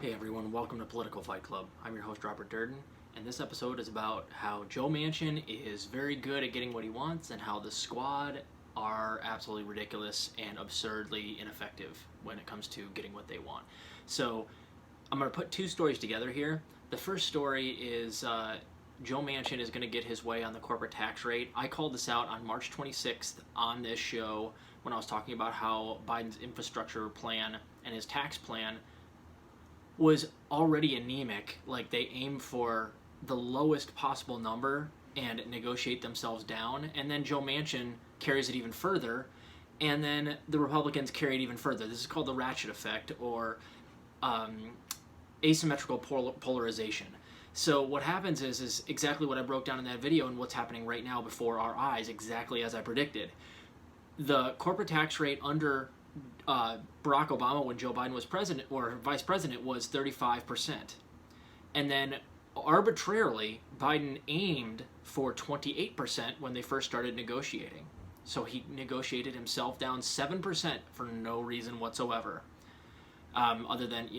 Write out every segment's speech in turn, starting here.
Hey everyone, welcome to Political Fight Club. I'm your host Robert Durden, and this episode is about how Joe Manchin is very good at getting what he wants and how the squad are absolutely ridiculous and absurdly ineffective when it comes to getting what they want. So I'm going to put two stories together here. The first story is Joe Manchin is going to get his way on the corporate tax rate. I called this out on March 26th on this show when I was talking about how Biden's infrastructure plan and his tax plan was already anemic. Like, they aim for the lowest possible number and negotiate themselves down, and then Joe Manchin carries it even further, and then the Republicans carry it even further. This is called the ratchet effect, or asymmetrical polarization. So what happens is exactly what I broke down in that video and what's happening right now before our eyes, exactly as I predicted. The corporate tax rate under Barack Obama, when Joe Biden was president or vice president, was 35%. And then arbitrarily, Biden aimed for 28% when they first started negotiating. So he negotiated himself down 7% for no reason whatsoever. Other than,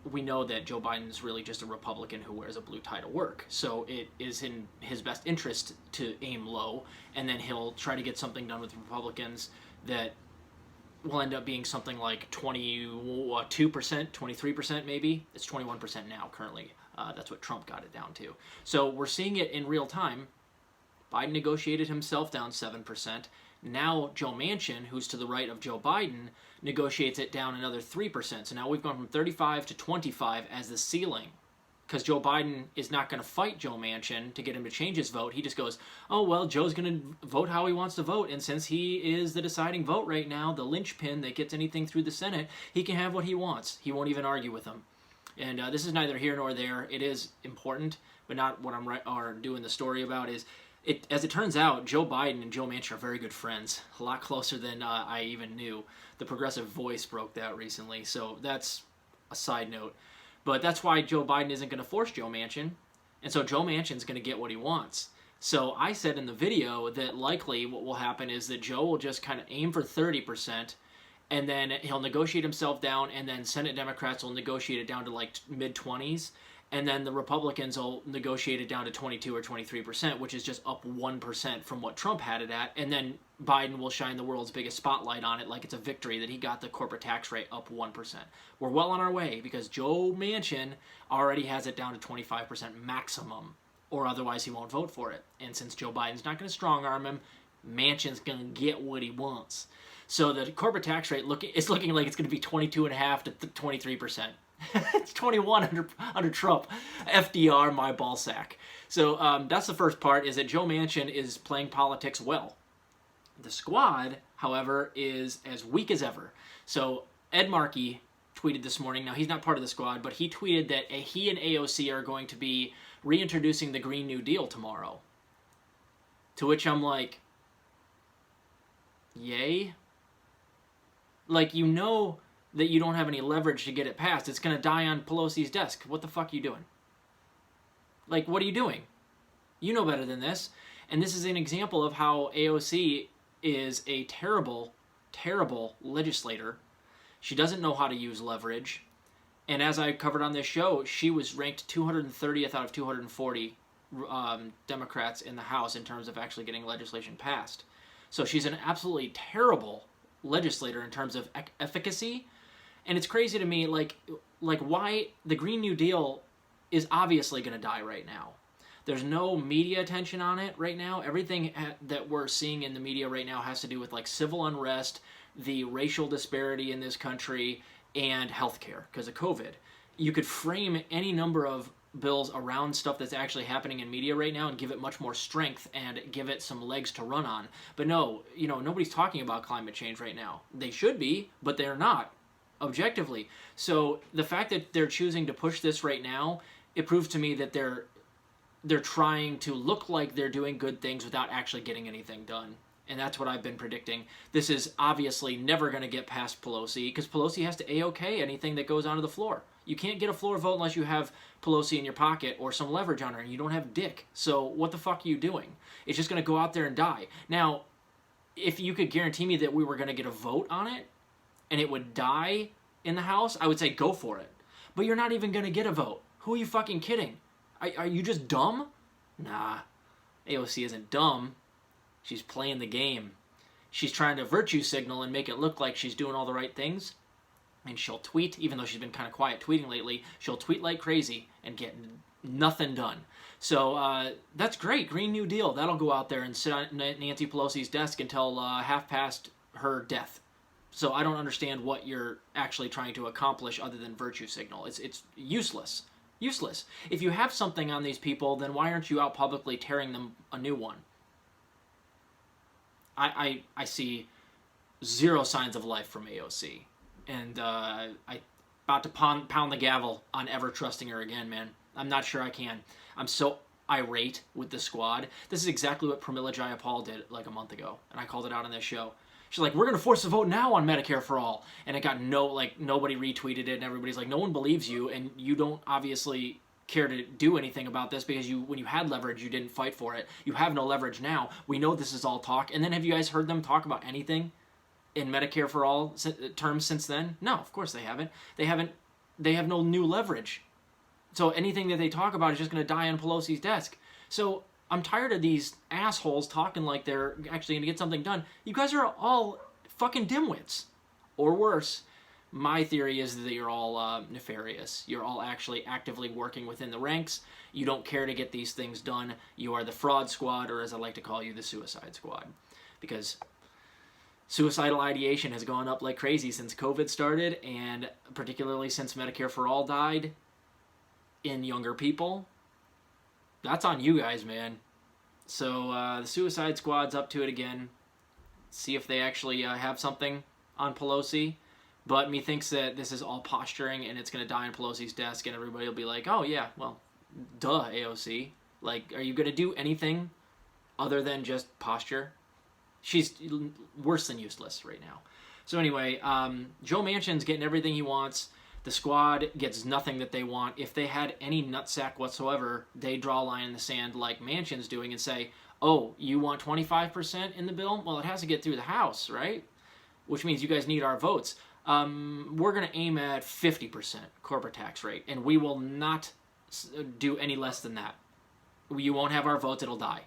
we know that Joe Biden is really just a Republican who wears a blue tie to work. So it is in his best interest to aim low, and then he'll try to get something done with Republicans that will end up being something like 22%, 23% maybe. It's 21% now currently. That's what Trump got it down to. So we're seeing it in real time. Biden negotiated himself down 7%. Now Joe Manchin, who's to the right of Joe Biden, negotiates it down another 3%. So now we've gone from 35 to 25 as the ceiling. Because Joe Biden is not going to fight Joe Manchin to get him to change his vote. He just goes, oh, well, Joe's going to vote how he wants to vote. And since he is the deciding vote right now, the linchpin that gets anything through the Senate, he can have what he wants. He won't even argue with him. And this is neither here nor there. It is important, but not what I'm doing the story about. As it turns out, Joe Biden and Joe Manchin are very good friends. A lot closer than I even knew. The Progressive Voice broke that recently. So that's a side note. But that's why Joe Biden isn't going to force Joe Manchin. And so Joe Manchin's going to get what he wants. So I said in the video that likely what will happen is that Joe will just kind of aim for 30%, and then he'll negotiate himself down, and then Senate Democrats will negotiate it down to like mid-20s, and then the Republicans will negotiate it down to 22 or 23%, which is just up 1% from what Trump had it at, and then Biden will shine the world's biggest spotlight on it like it's a victory that he got the corporate tax rate up 1%. We're well on our way because Joe Manchin already has it down to 25% maximum, or otherwise he won't vote for it. And since Joe Biden's not going to strong-arm him, Manchin's going to get what he wants. So the corporate tax rate is looking like it's going to be 22.5% to 23%. It's 21 under Trump. FDR, my ballsack. So that's the first part, is that Joe Manchin is playing politics well. The squad, however, is as weak as ever. So Ed Markey tweeted this morning. Now, he's not part of the squad, but he tweeted that he and AOC are going to be reintroducing the Green New Deal tomorrow. To which I'm like, yay? Like, you know that you don't have any leverage to get it passed. It's going to die on Pelosi's desk. What the fuck are you doing? Like, what are you doing? You know better than this. And this is an example of how AOC is a terrible, terrible legislator. She doesn't know how to use leverage. And as I covered on this show, she was ranked 230th out of 240 Democrats in the House in terms of actually getting legislation passed. So she's an absolutely terrible legislator in terms of efficacy. And it's crazy to me, like why the Green New Deal is obviously going to die right now. There's no media attention on it right now. Everything that we're seeing in the media right now has to do with like civil unrest, the racial disparity in this country, and healthcare because of COVID. You could frame any number of bills around stuff that's actually happening in media right now and give it much more strength and give it some legs to run on. But no, nobody's talking about climate change right now. They should be, but they're not, objectively. So the fact that they're choosing to push this right now, it proves to me that they're trying to look like they're doing good things without actually getting anything done. And that's what I've been predicting. This is obviously never going to get past Pelosi because Pelosi has to A-OK anything that goes onto the floor. You can't get a floor vote unless you have Pelosi in your pocket or some leverage on her, and you don't have dick. So what the fuck are you doing? It's just going to go out there and die. Now, if you could guarantee me that we were going to get a vote on it and it would die in the House, I would say go for it. but you're not even going to get a vote. Who are you fucking kidding? Are you just dumb? Nah, AOC isn't dumb. She's playing the game. She's trying to virtue signal and make it look like she's doing all the right things. And she'll tweet, even though she's been kind of quiet tweeting lately, she'll tweet like crazy and get nothing done. So that's great. Green New Deal. That'll go out there and sit on Nancy Pelosi's desk until half past her death. So I don't understand what you're actually trying to accomplish other than virtue signal. It's useless. Useless. If you have something on these people, then why aren't you out publicly tearing them a new one? I see zero signs of life from AOC. And I about to pound the gavel on ever trusting her again, man. I'm not sure I can. I'm so irate with the squad. This is exactly what Pramila Jayapal did like a month ago, and I called it out on this show. She's like, we're going to force a vote now on Medicare for All. And it got nobody retweeted it, and everybody's like, no one believes you, and you don't obviously care to do anything about this because when you had leverage, you didn't fight for it. You have no leverage now. We know this is all talk. And then have you guys heard them talk about anything in Medicare for All terms since then? No, of course they haven't. They have no new leverage. So anything that they talk about is just going to die on Pelosi's desk. So I'm tired of these assholes talking like they're actually going to get something done. You guys are all fucking dimwits. Or worse. My theory is that you're all nefarious. You're all actually actively working within the ranks. You don't care to get these things done. You are the fraud squad, or as I like to call you, the suicide squad. Because suicidal ideation has gone up like crazy since COVID started, and particularly since Medicare for All died in younger people. That's on you guys, man. So the Suicide Squad's up to it again. See if they actually have something on Pelosi. But methinks that this is all posturing and it's going to die on Pelosi's desk and everybody will be like, oh yeah, well, duh, AOC. Like, are you going to do anything other than just posture? She's worse than useless right now. So anyway, Joe Manchin's getting everything he wants. The squad gets nothing that they want. If they had any nutsack whatsoever, they draw a line in the sand like Manchin's doing and say, oh, you want 25% in the bill? Well, it has to get through the House, right? Which means you guys need our votes. We're going to aim at 50% corporate tax rate, and we will not do any less than that. You won't have our votes, it'll die.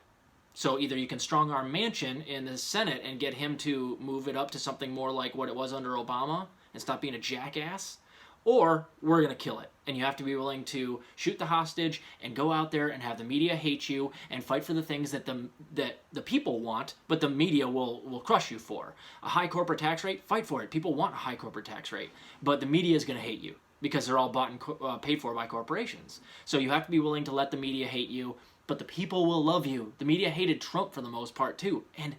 So either you can strong-arm Manchin in the Senate and get him to move it up to something more like what it was under Obama and stop being a jackass, or we're going to kill it. And you have to be willing to shoot the hostage and go out there and have the media hate you and fight for the things that the people want, but the media will crush you for. A high corporate tax rate, fight for it. People want a high corporate tax rate, but the media is going to hate you because they're all bought and paid for by corporations. So you have to be willing to let the media hate you, but the people will love you. The media hated Trump for the most part too, and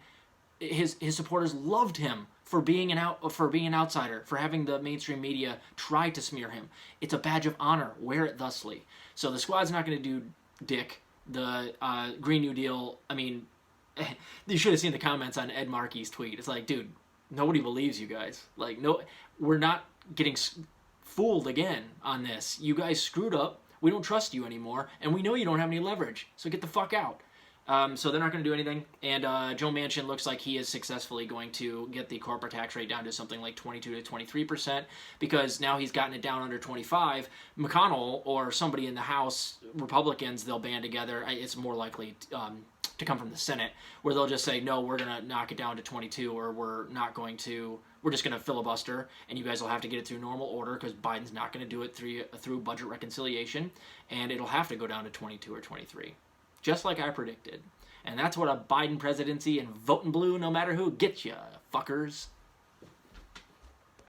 his supporters loved him for being an outsider, for having the mainstream media try to smear him. It's a badge of honor. Wear it thusly. So the squad's not going to do dick. The Green New Deal, I mean, you should have seen the comments on Ed Markey's tweet. It's like, dude, nobody believes you guys. Like, no, we're not getting fooled again on this. You guys screwed up. We don't trust you anymore, and we know you don't have any leverage. So get the fuck out. So they're not going to do anything, and Joe Manchin looks like he is successfully going to get the corporate tax rate down to something like 22 to 23%, because now he's gotten it down under 25. McConnell or somebody in the House, Republicans, they'll band together. It's more likely to come from the Senate, where they'll just say, no, we're going to knock it down to 22, or we're just going to filibuster, and you guys will have to get it through normal order, because Biden's not going to do it through budget reconciliation, and it'll have to go down to 22 or 23. Just like I predicted. And that's what a Biden presidency and voting blue no matter who gets you, fuckers.